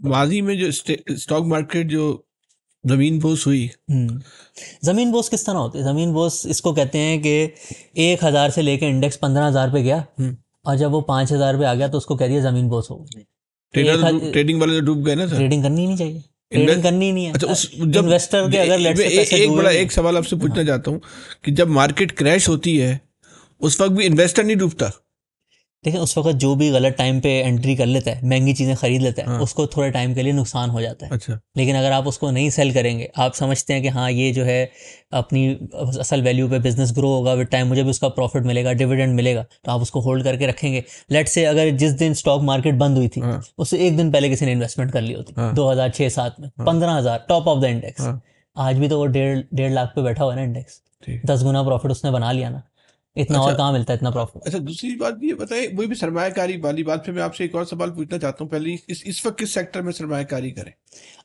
माजी में जो स्टॉक मार्केट जो जमीन बोस हुई, ज़मीन बोस किस तरह होती है? ज़मीन बोस इसको कहते हैं कि 1,000 से लेके इंडेक्स 15,000 पे गया और जब वो 5,000 पे आ गया तो उसको कह दिया ज़मीन बोस हो गई। ट्रेडिंग वाले तो डूब गए ना सर। ट्रेडिंग करनी ही नहीं चाहिए, ट्रेडिंग करनी ही नहीं है। अच्छा, उस जब इन्वेस्टर के अगर लेट्स से पैसे एक बड़ा डूबे, एक सवाल आपसे पूछना चाहता हूँ कि जब मार्केट क्रैश होती है उस वक्त भी इन्वेस्टर नहीं डूबता? देखिए उस वक्त जो भी गलत टाइम पे एंट्री कर लेता है, महंगी चीज़ें खरीद लेता है, उसको थोड़े टाइम के लिए नुकसान हो जाता है। अच्छा। लेकिन अगर आप उसको नहीं सेल करेंगे, आप समझते हैं कि हाँ ये जो है अपनी असल वैल्यू पे बिजनेस ग्रो होगा विद टाइम, मुझे भी उसका प्रॉफिट मिलेगा, डिविडेंड मिलेगा, तो आप उसको होल्ड करके रखेंगे। लेट से अगर जिस दिन स्टॉक मार्केट बंद हुई थी उससे एक दिन पहले किसी ने इन्वेस्टमेंट कर ली होती 2006-07 में 15,000 टॉप ऑफ द इंडेक्स, आज भी तो वो 1.5 लाख पे बैठा हुआ है ना इंडेक्स, 10 गुना प्रॉफिट उसने बना लिया ना। इतना और कहाँ मिलता है इतना प्रॉफिट। अच्छा, दूसरी बात ये बताइए, वही भी सरमायाकारी वाली बात पे मैं आपसे एक और सवाल पूछना चाहता हूँ। पहले इस वक्त किस सेक्टर में सरमायाकारी करें?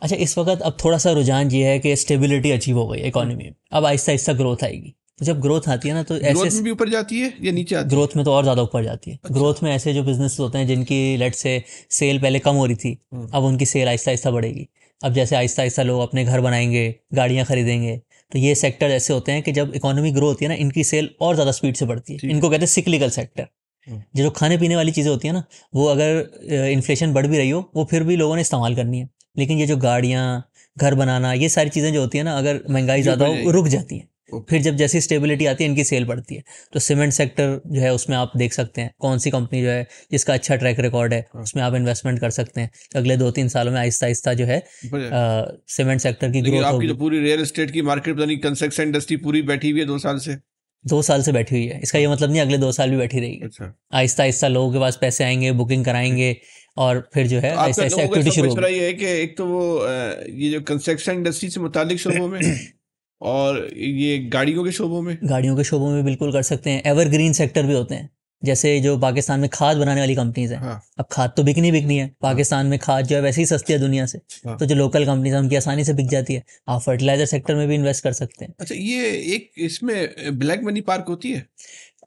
अच्छा, इस वक्त अब थोड़ा सा रुझान ये है कि स्टेबिलिटी अचीव हो गई इकोनॉमी में, अब आहिस्ता आहिस्ता ग्रोथ आएगी। तो जब ग्रोथ आती है ना तो ग्रोथ ऐसे में भी ऊपर जाती है या नीचे आती है? ग्रोथ में तो और ज़्यादा ऊपर जाती है। अच्छा। ग्रोथ में ऐसे जो बिजनेस होते हैं जिनकी लेट से सेल पहले कम हो रही थी, अब उनकी सेल आहिस्ता आहिस्ता बढ़ेगी। अब जैसे आहिस्ता आहिस्ता लोग अपने घर बनाएंगे, गाड़ियाँ खरीदेंगे, तो ये सेक्टर ऐसे होते हैं कि जब इकोनॉमी ग्रो होती है ना, इनकी सेल और ज़्यादा स्पीड से बढ़ती है। इनको कहते हैं सिक्लिकल सेक्टर। जो खाने पीने वाली चीज़ें होती है ना, वो अगर इन्फ्लेशन बढ़ भी रही हो वो फिर भी लोगों ने इस्तेमाल करनी है। लेकिन ये जो गाड़ियाँ, घर बनाना, ये सारी चीज़ें जो होती है ना, अगर महंगाई ज़्यादा हो रुक जाती हैं। फिर जब जैसी स्टेबिलिटी आती है इनकी सेल बढ़ती है। तो सीमेंट सेक्टर जो है उसमें आप देख सकते हैं कौन सी कंपनी जो है जिसका अच्छा ट्रैक रिकॉर्ड है, उसमें आप इन्वेस्टमेंट कर सकते हैं। अगले 2-3 सालों में आहिस्ता आहिस्ता जो है सीमेंट सेक्टर की ग्रोथ आपकी होगी। तो पूरी रियल एस्टेट की मार्केट, पता नहीं कंस्ट्रक्शन इंडस्ट्री पूरी बैठी हुई है 2 साल से। 2 साल से बैठी हुई है, इसका ये मतलब नहीं अगले 2 साल भी बैठी रहेगी। अच्छा। आहिस्ता आहिस्ता लोगों के पास पैसे आएंगे, बुकिंग कराएंगे और फिर जो है तो आहिस्ता आपका आहिस्ता लोगों का एक्टिविटी सब शुरू मशवरा होगी। ये है कि एक तो वो ये जो कंस्ट्रक्शन इंडस्ट्री से मुतालिक शोबों में और ये गाड़ियों के शोबों में, गाड़ियों के शोबों में बिल्कुल कर सकते हैं। एवरग्रीन सेक्टर भी होते हैं, जैसे जो पाकिस्तान में खाद बनाने वाली कंपनीज हैं। हाँ। अब खाद तो बिकनी है, पाकिस्तान में खाद जो है वैसे ही सस्ती है दुनिया से, तो जो लोकल कंपनीज है उनकी आसानी से बिक जाती है। आप फर्टिलाइजर सेक्टर में भी इन्वेस्ट कर सकते हैं। अच्छा, ये एक इसमें ब्लैक मनी पार्क होती है?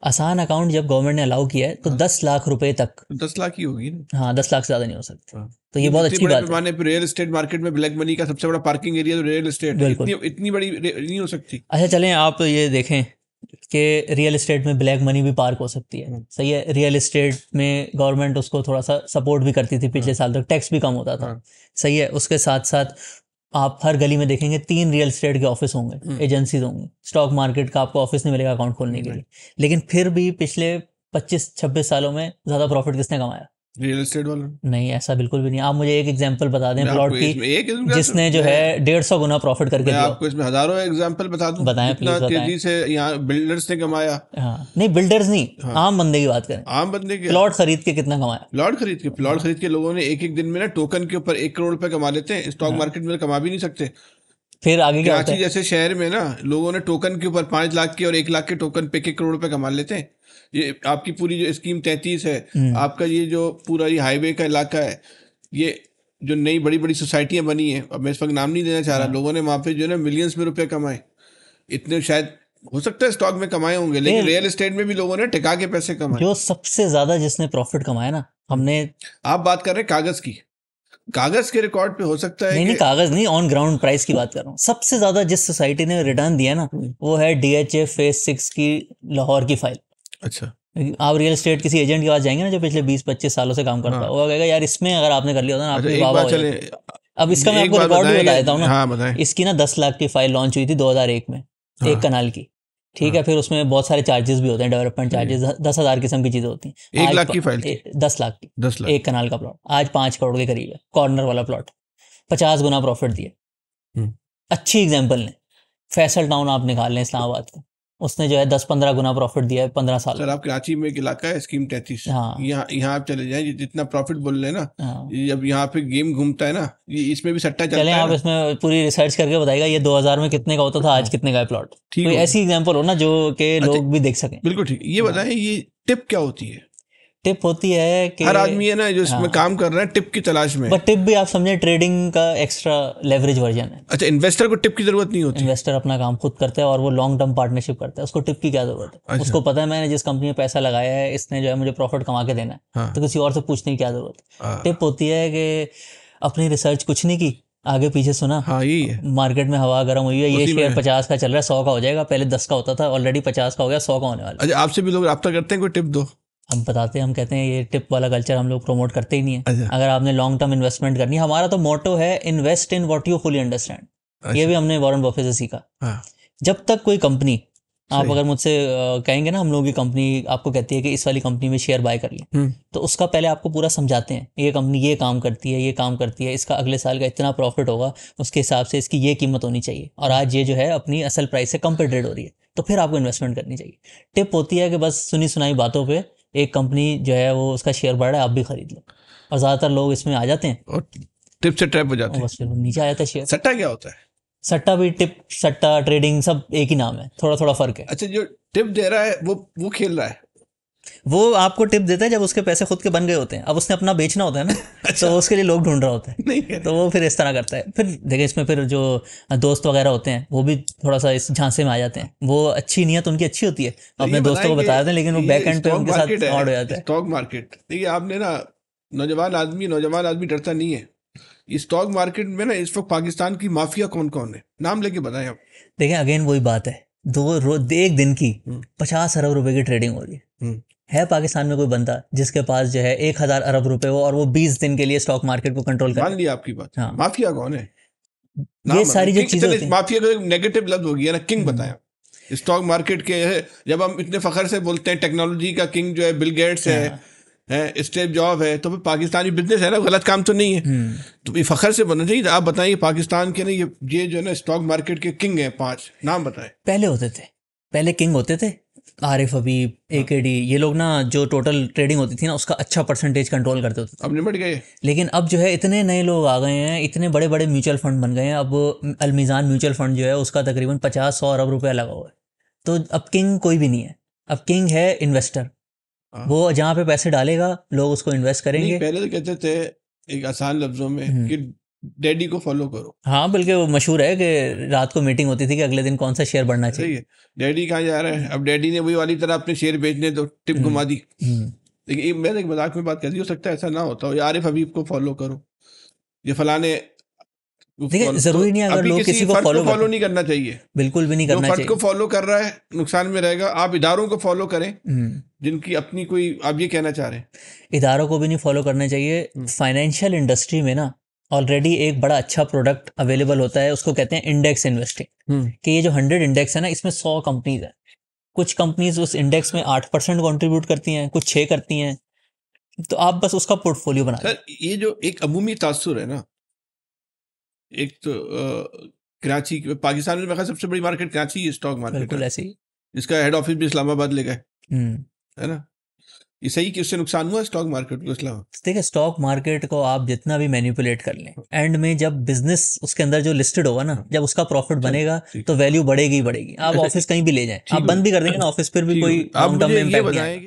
आसान अकाउंट जब गवर्नमेंट ने अलाउ किया है तो 10 लाख रुपए तक। 10 लाख ही होगी ना? हाँ, 10 लाख से ज़्यादा नहीं हो सकते। तो ये क्योंकि बहुत इतने अच्छी बड़े बात है। पैमाने पर रियल एस्टेट मार्केट में ब्लैक मनी का सबसे बड़ा पार्किंग एरिया तो रियल एस्टेट है। बिल्कुल। इतनी बड़ी नहीं हो सकती। अच्छा चलें, आप ये देखें कि रियल एस्टेट में ब्लैक मनी भी पार्क हो सकती है। सही है, रियल एस्टेट में गवर्नमेंट उसको थोड़ा सा सपोर्ट भी करती थी पिछले साल तक, टैक्स भी कम होता था। सही है, उसके साथ साथ आप हर गली में देखेंगे 3 रियल एस्टेट के ऑफिस होंगे, एजेंसीज होंगी। स्टॉक मार्केट का आपको ऑफिस नहीं मिलेगा अकाउंट खोलने के लिए। लेकिन फिर भी पिछले 25-26 सालों में ज़्यादा प्रॉफिट किसने कमाया? रियल एस्टेट वाला नहीं, ऐसा बिल्कुल भी नहीं। आप मुझे एक एग्जांपल बता दें प्लॉट की जिसने जो है 150 गुना प्रॉफिट करके दिया। आपको इसमें हजारों एग्जांपल बता दूं, बताएं जितना प्लीज बताएं। तेजी से यहाँ बिल्डर्स ने कमाया। हाँ, नहीं बिल्डर्स नहीं, आम बंदे की बात करें। आम बंदे के प्लॉट खरीद के कितना कमाया? प्लॉट खरीद के लोगों ने एक एक दिन में ना टोकन के ऊपर 1 करोड़ रुपए कमा लेते हैं। स्टॉक मार्केट में कमा भी नहीं सकते। फिर आगे क्या होता कराची है? जैसे शहर में ना लोगों ने टोकन के ऊपर 5 लाख के और 1 लाख के टोकन पे 1 करोड़ रुपए कमा लेते हैं। ये आपकी पूरी जो स्कीम 33 है, आपका ये जो पूरा ये हाईवे का इलाका है, ये जो नई बड़ी बड़ी सोसाइटियां बनी है, अब मैं इस वक्त नाम नहीं देना चाह रहा, लोगों ने वहाँ पे जो है ना मिलियंस में रुपए कमाए। इतने शायद हो सकता है स्टॉक में कमाए होंगे, लेकिन रियल एस्टेट में भी लोगों ने टिका के पैसे कमाए। जो सबसे ज्यादा जिसने प्रॉफिट कमाया ना, हमने आप बात कर रहे हैं कागज की, कागज के रिकॉर्ड पे हो सकता है नहीं कागज नहीं, ऑन ग्राउंड प्राइस की बात कर रहा हूँ। सबसे ज्यादा जिस सोसाइटी ने रिटर्न दिया ना, वो है DHA फेज 6 की लाहौर की फाइल। अच्छा। आप रियल एस्टेट किसी एजेंट के पास जाएंगे ना जो पिछले 20-25 सालों से काम करता है, वो कहेगा यार इसमें अगर आपने कर लिया होता ना आपको वाह वाह हो जाता। अब इसका मैं आपको रिकॉर्ड भी बता देता हूँ ना। हाँ, बताएं। इसकी ना 10 लाख की फाइल लॉन्च हुई थी 2001 में, 1 कनाल की। ठीक है, फिर उसमें बहुत सारे चार्जेस भी होते हैं, डेवलपमेंट चार्जेस 10,000 किस्म की चीजें होती हैं। 1 लाख की फाइल 10 लाख की 10 लाख 1 कनाल का प्लॉट आज 5 करोड़ के करीब है, कॉर्नर वाला प्लॉट। 50 गुना प्रॉफिट दिए। अच्छी एग्जाम्पल ने फैसल टाउन आप निकाल लें इस्लामाबाद का, उसने जो है 10-15 गुना प्रॉफिट दिया है 15 साल। सर, आप कराची में एक इलाका है स्कीम 33, हाँ, यहाँ आप चले जाएं, जितना प्रॉफिट बोल रहे हैं ना, हाँ, जब यहाँ पे गेम घूमता है ना, ये इसमें भी सट्टा चलता चलें है आप ना? इसमें पूरी रिसर्च करके बताइएगा ये 2000 में कितने का होता था, आज कितने का है प्लॉट। कोई ऐसी एग्जांपल हो ना जो कि लोग भी देख सकें। बिल्कुल ठीक। ये बताएं, ये टिप क्या होती है? टिप होती है कि हर आदमी है ना जो इसमें काम कर रहा है टिप की तलाश में। बट टिप भी आप समझे ट्रेडिंग का एक्स्ट्रा लेवरेज वर्जन है। अच्छा, इन्वेस्टर को टिप की जरूरत नहीं होती? इन्वेस्टर अपना काम खुद करता है और वो लॉन्ग टर्म पार्टनरशिप करता है, उसको टिप की क्या जरूरत है? अच्छा। उसको पता है मैंने जिस कंपनी में पैसा लगाया है इसने जो है मुझे प्रॉफिट कमा के देना है, तो किसी और से पूछने की क्या जरूरत है? टिप होती है कि अपनी रिसर्च कुछ नहीं की, आगे पीछे सुना, हाँ यही है, मार्केट में हवा गर्म हुई है, ये उसी में शेयर है। 50 का चल रहा है, 100 का हो जाएगा, पहले 10 का होता था, ऑलरेडी 50 का हो गया, 100 का होने वाला है। अच्छा, आपसे भी लोग रब्ता करते हैं, कोई टिप दो। हम बताते हैं, हम कहते हैं ये टिप वाला कल्चर हम लोग प्रमोट करते ही नहीं है। अच्छा। अगर आपने लॉन्ग टर्म इन्वेस्टमेंट करनी है, हमारा तो मोटो है invest in what you fully understand. ये भी हमने वॉरेन बफे से सीखा। हाँ जब तक कोई कंपनी, आप सही। अगर मुझसे कहेंगे ना, हम लोगों की कंपनी आपको कहती है कि इस वाली कंपनी में शेयर बाय कर लें, तो उसका पहले आपको पूरा समझाते हैं, ये कंपनी ये काम करती है, ये काम करती है, इसका अगले साल का इतना प्रॉफिट होगा, उसके हिसाब से इसकी ये कीमत होनी चाहिए, और आज ये जो है अपनी असल प्राइस से कम पे ट्रेड हो रही है, तो फिर आपको इन्वेस्टमेंट करनी चाहिए। टिप होती है कि बस सुनी सुनाई बातों पे एक कंपनी जो है वो उसका शेयर बढ़ रहा है, आप भी खरीद लो, और ज़्यादातर लोग इसमें आ जाते हैं और टिप से ट्रैप हो जाते और हैं। बस फिर वो नीचे आ जाता है शेयर। सट्टा क्या होता है? सट्टा भी, टिप, सट्टा, ट्रेडिंग सब एक ही नाम है, थोड़ा थोड़ा फर्क है। अच्छा, जो टिप दे रहा है वो खेल रहा है। वो आपको टिप देता है जब उसके पैसे खुद के बन गए होते हैं, अब उसने अपना बेचना होता है ना, अच्छा। तो उसके लिए लोग ढूंढ रहा होता है, नहीं है। तो वो फिर इस तरह करता है। फिर देखिए इसमें फिर जो दोस्त वगैरह होते हैं वो भी थोड़ा सा इस झांसे में आ जाते हैं। वो अच्छी नीयत उनकी अच्छी होती है, अपने दोस्तों को बता देते हैं, लेकिन वो बैक एंड पे उनके साथ ऑड हो जाता है। स्टॉक मार्केट देखिए आपने ना, नौजवान आदमी डरता नहीं है। इस स्टॉक मार्केट में ना इस वक्त पाकिस्तान की माफिया कौन कौन है, नाम लेके बताएं आप। देखिए अगेन वही बात है, एक दिन की 50 अरब रुपए की ट्रेडिंग हो रही है पाकिस्तान में कोई बंदा जिसके पास जो है 1000 अरब रुपए हो और वो 20 दिन के लिए स्टॉक मार्केट को कंट्रोल कर। मान लिया आपकी बात। हाँ। माफिया कौन है? ये सारी जो चीजें होती हैं, माफिया का नेगेटिव लफ्ज हो गया ना, किंग बताया स्टॉक मार्केट के है। जब हम इतने फखर से बोलते हैं टेक्नोलॉजी का किंग जो है बिल गेट्स है स्टीव जॉब है, तो फिर पाकिस्तानी बिजनेस है ना, गलत काम तो नहीं है। तो ये फखर से बनना चाहिए। आप बताइए पाकिस्तान के ना ये जो है ना स्टॉक मार्केट के किंग है, 5 नाम बताएं। पहले होते थे, पहले किंग होते थे आरिफ हबीब, एकेडी, ये लोग ना जो टोटल ट्रेडिंग होती थी ना उसका अच्छा परसेंटेज कंट्रोल करते होते थे। अब निपट गए। लेकिन अब जो है इतने नए लोग आ गए हैं, इतने बड़े बड़े म्यूचुअल फंड बन गए हैं। अब अलमीज़ान म्यूचुअल फंड जो है उसका तकरीबन 50-100 अरब रुपया लगा हुआ है। तो अब किंग कोई भी नहीं है, अब किंग है इन्वेस्टर। वो जहाँ पे पैसे डालेगा लोग उसको इन्वेस्ट करेंगे। पहले तो कहते थे एक आसान लफ्जों में कि डैडी को फॉलो करो। हाँ, बल्कि वो मशहूर है कि रात को मीटिंग होती थी कि अगले दिन कौन सा शेयर बढ़ना चाहिए। डैडी कहाँ जा रहा है, अब डैडी ने वही वाली तरह अपने शेयर बेचने तो टिप घुमा दी। लेकिन मैं एक मजाक में बात कर दी, हो सकता है ऐसा ना होता हो, आरिफ हबीब को फॉलो करो, ये फलाने। देखिए जरूरी नहीं अगर लोग किसी को फॉलो नहीं करना चाहिए, बिल्कुल भी नहीं करना चाहिए। को फॉलो कर रहा है नुकसान में रहेगा। आप इदारों को फॉलो करें जिनकी अपनी कोई, आप ये कहना चाह रहे हैं? इदारों को भी नहीं फॉलो करना चाहिए। फाइनेंशियल इंडस्ट्री में ना ऑलरेडी एक बड़ा अच्छा प्रोडक्ट अवेलेबल होता है, उसको कहते हैं इंडेक्स इन्वेस्टिंग। कि ये जो 100 इंडेक्स है ना, इसमें 100 कंपनीज है। कुछ कंपनीज उस इंडेक्स में 8% कंट्रीब्यूट करती हैं, कुछ 6 करती हैं, तो आप बस उसका पोर्टफोलियो बना। सर ये जो एक अमूमी तासुर है ना, एक तो कराची, पाकिस्तान में मेरा सबसे बड़ी मार्केट कराची है स्टॉक मार्केट, बिल्कुल ऐसे ही, जिसका हेड ऑफिस भी इस्लामाबाद ले गए, है ना। ये सही कि उससे नुकसान हुआ स्टॉक मार्केट को इस्लाम? देखिए स्टॉक मार्केट को आप जितना भी मैनिपुलेट कर लें, एंड में जब बिजनेस उसके अंदर जो लिस्टेड होगा ना, जब उसका प्रॉफिट बनेगा तो वैल्यू बढ़ेगी ही बढ़ेगी। आप ऑफिस कहीं भी ले जाएं, आप बंद भी कर देंगे ना ऑफिस, फिर भी कोई लॉन्ग टर्म में इम्पैक्ट नहीं आएगा।